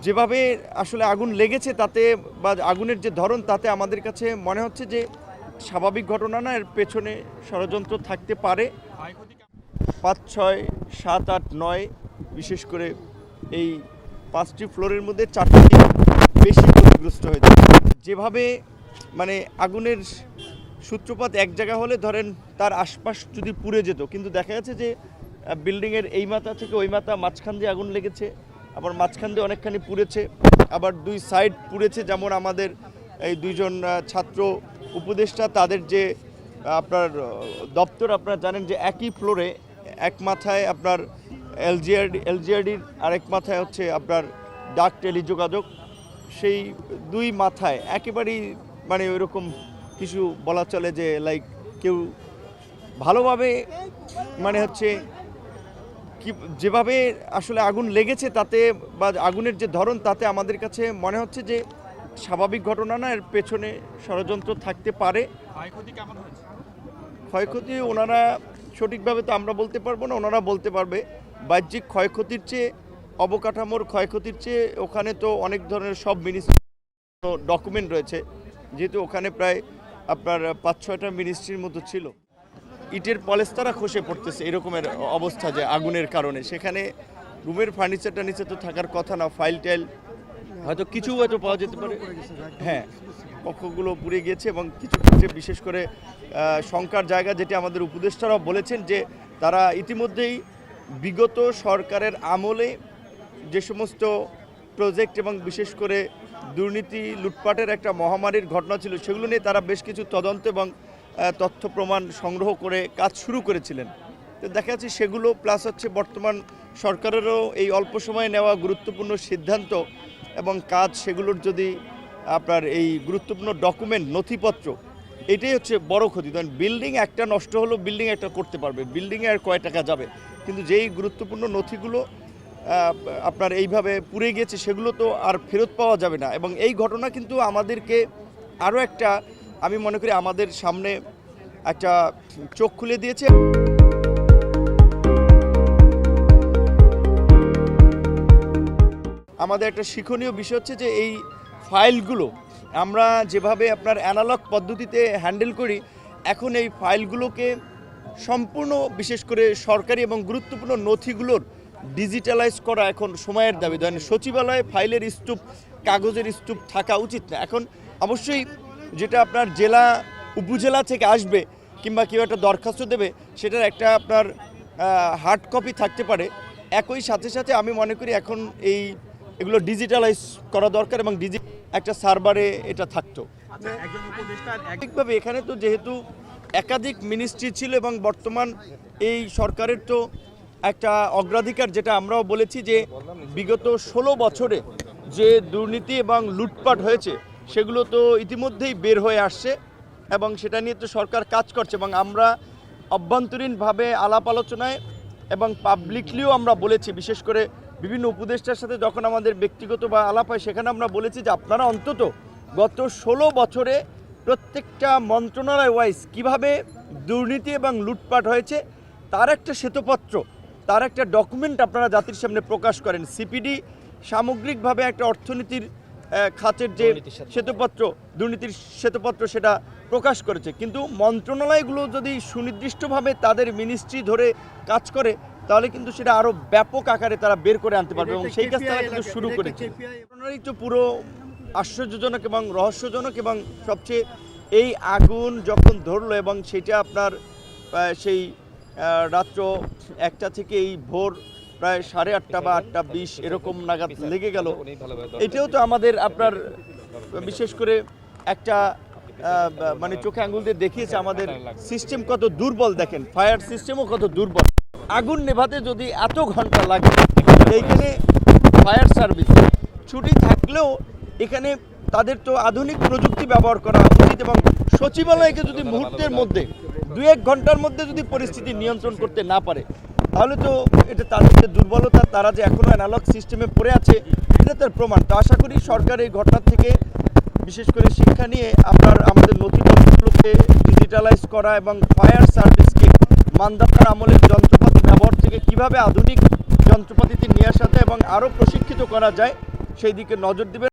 যেভাবে আসলে আগুন লেগেছে তাতে বা আগুনের যে ধরন তাতে আমাদের কাছে মনে হচ্ছে যে স্বাভাবিক ঘটনা না, এর পেছনে ষড়যন্ত্র থাকতে পারে। 5, 6, 7, 8, 9 বিশেষ করে এই 5টি ফ্লোরের মধ্যে 4টি বেশি ক্ষতিগ্রস্ত হয়েছে। যেভাবে মানে আগুনের সূত্রপাত এক জায়গা হলে ধরেন তার আশপাশ যদি পুড়ে যেত, কিন্তু দেখা যাচ্ছে যে বিল্ডিংয়ের এই মাথা থেকে ওই মাথা মাঝখান দিয়ে আগুন লেগেছে, আবার মাঝখান দিয়ে অনেকখানি পুড়েছে, আবার দুই সাইড পুড়েছে। যেমন আমাদের এই দুইজন ছাত্র উপদেষ্টা তাদের যে দপ্তর, আপনারা জানেন যে একই ফ্লোরে এক মাথায় আপনার এলজিআরডির আরেক মাথায় হচ্ছে আপনার ডাক টেলিযোগাযোগ, সেই দুই মাথায় একেবারেই মানে ওইরকম কিছু বলা চলে যে লাইক কেউ ভালোভাবে মানে হচ্ছে কি যেভাবে আসলে আগুন লেগেছে তাতে বা আগুনের যে ধরন তাতে আমাদের কাছে মনে হচ্ছে যে স্বাভাবিক ঘটনা না, এর পেছনে ষড়যন্ত্র থাকতে পারে। ক্ষয়ক্ষতি কেমন হয়েছে? ক্ষয়ক্ষতি ওনারা সঠিকভাবে তো আমরা বলতে পারবো না, ওনারা বলতে পারবে। বাহ্যিক ক্ষয়ক্ষতির চেয়ে অবকাঠামোর ক্ষয়ক্ষতির চেয়ে ওখানে তো অনেক ধরনের সব মিনিস্ট্রি ডকুমেন্ট রয়েছে, যেহেতু ওখানে প্রায় আপনার 5-6টা মিনিস্ট্রির মতো ছিল। ইটের পলেস্তারা খসে পড়তেছে এরকমের অবস্থা যে আগুনের কারণে। সেখানে রুমের ফার্নিচারটা নিচে তো থাকার কথা না, ফাইল টাইল হয়তো কিছু হয়তো পাওয়া যেতে পারে। হ্যাঁ, কক্ষগুলো পুড়ে গিয়েছে এবং কিছু ক্ষেত্রে বিশেষ করে শঙ্কার জায়গা যেটি আমাদের উপদেষ্টারাও বলেছেন যে তারা ইতিমধ্যেই বিগত সরকারের আমলে যে সমস্ত প্রজেক্ট এবং বিশেষ করে দুর্নীতি লুটপাটের একটা মহামারীর ঘটনা ছিল সেগুলো নিয়ে তারা বেশ কিছু তদন্ত এবং তথ্য প্রমাণ সংগ্রহ করে কাজ শুরু করেছিলেন। তো দেখা যাচ্ছে সেগুলো প্লাস হচ্ছে বর্তমান সরকারেরও এই অল্প সময়ে নেওয়া গুরুত্বপূর্ণ সিদ্ধান্ত এবং কাজ, সেগুলোর যদি আপনার এই গুরুত্বপূর্ণ ডকুমেন্ট নথিপত্র, এটাই হচ্ছে বড় ক্ষতি। ধরেন বিল্ডিং একটা নষ্ট হলো, বিল্ডিং একটা করতে পারবে, বিল্ডিংয়ে আর কয় টাকা যাবে, কিন্তু যেই গুরুত্বপূর্ণ নথিগুলো আপনার এইভাবে পুড়ে গিয়েছে সেগুলো তো আর ফেরত পাওয়া যাবে না। এবং এই ঘটনা কিন্তু আমাদেরকে আরও একটা, আমি মনে করি আমাদের সামনে একটা চোখ খুলে দিয়েছে। আমাদের একটা শিক্ষণীয় বিষয় হচ্ছে যে এই ফাইলগুলো আমরা যেভাবে আপনার অ্যানালগ পদ্ধতিতে হ্যান্ডেল করি, এখন এই ফাইলগুলোকে সম্পূর্ণ বিশেষ করে সরকারি এবং গুরুত্বপূর্ণ নথিগুলোর ডিজিটালাইজ করা এখন সময়ের দাবি। ধরেন সচিবালয়ে ফাইলের স্তূপ, কাগজের স্তূপ থাকা উচিত না। এখন অবশ্যই যেটা আপনার জেলা উপজেলা থেকে আসবে কিংবা কেউ একটা দরখাস্ত দেবে, সেটার একটা আপনার হার্ড কপি থাকতে পারে। একই সাথে সাথে আমি মনে করি এখন এগুলো ডিজিটালাইজ করা দরকার এবং একটা সার্ভারে এটা থাকতো। ঠিকভাবে এখানে তো যেহেতু একাধিক মিনিস্ট্রি ছিল এবং বর্তমান এই সরকারের তো একটা অগ্রাধিকার, যেটা আমরাও বলেছি যে বিগত 16 বছরে যে দুর্নীতি এবং লুটপাট হয়েছে সেগুলো তো ইতিমধ্যেই বের হয়ে আসছে এবং সেটা নিয়ে তো সরকার কাজ করছে। এবং আমরা অভ্যন্তরীণভাবে আলাপ আলোচনায় এবং পাবলিকলিও আমরা বলেছি, বিশেষ করে বিভিন্ন উপদেষ্টার সাথে যখন আমাদের ব্যক্তিগত বা আলাপ হয় সেখানে আমরা বলেছি যে আপনারা অন্তত গত 16 বছরে প্রত্যেকটা মন্ত্রণালয় ওয়াইজ কীভাবে দুর্নীতি এবং লুটপাট হয়েছে তার একটা শ্বেতপত্র, তার একটা ডকুমেন্ট আপনারা জাতির সামনে প্রকাশ করেন। সিপিডি সামগ্রিকভাবে একটা অর্থনীতির খাতের যে শ্বেতপত্র, দুর্নীতির শ্বেতপত্র, সেটা প্রকাশ করেছে। কিন্তু মন্ত্রণালয়গুলো যদি সুনির্দিষ্টভাবে তাদের মিনিস্ট্রি ধরে কাজ করে তাহলে কিন্তু সেটা আরও ব্যাপক আকারে তারা বের করে আনতে পারবে এবং সেই কাজ তারা কিন্তু শুরু করেছে। ঘটনারই তো পুরো আশ্চর্যজনক এবং রহস্যজনক। এবং সবচেয়ে এই আগুন যখন ধরলো এবং সেটা আপনার সেই রাত্র 1টা থেকে এই ভোর প্রায় 8:30 বা 8:20 এরকম নাগাদ লেগে গেল, এটাও তো আমাদের আপনার বিশেষ করে একটা মানে চোখে আঙুল দিয়ে দেখিয়েছে আমাদের সিস্টেম কত দুর্বল। দেখেন ফায়ার সিস্টেমও কত দুর্বল। আগুন নেভাতে যদি এত ঘন্টা লাগে, এইখানে ফায়ার সার্ভিস ছুটি থাকলেও এখানে তাদের তো আধুনিক প্রযুক্তি ব্যবহার করা উচিত এবং সচিবালয়কে যদি মুহূর্তের মধ্যে 2-1 ঘন্টার মধ্যে যদি পরিস্থিতি নিয়ন্ত্রণ করতে না পারে তাহলে তো এটা তাদের যে দুর্বলতা, তারা যে এখনও অ্যানালগ সিস্টেমে পড়ে আছে, এটা তার প্রমাণ। তো আশা করি সরকার এই ঘটনার থেকে বিশেষ করে শিক্ষা নিয়ে আমাদের নথিপত্রগুলোকে ডিজিটালাইজ করা এবং ফায়ার সার্ভিসকে মান্দাতার আমলের যন্ত্রপাতি ব্যবহার থেকে কিভাবে আধুনিক যন্ত্রপাতিতে নিয়ে আসা যায় এবং আরও প্রশিক্ষিত করা যায় সেই দিকে নজর দিবেন।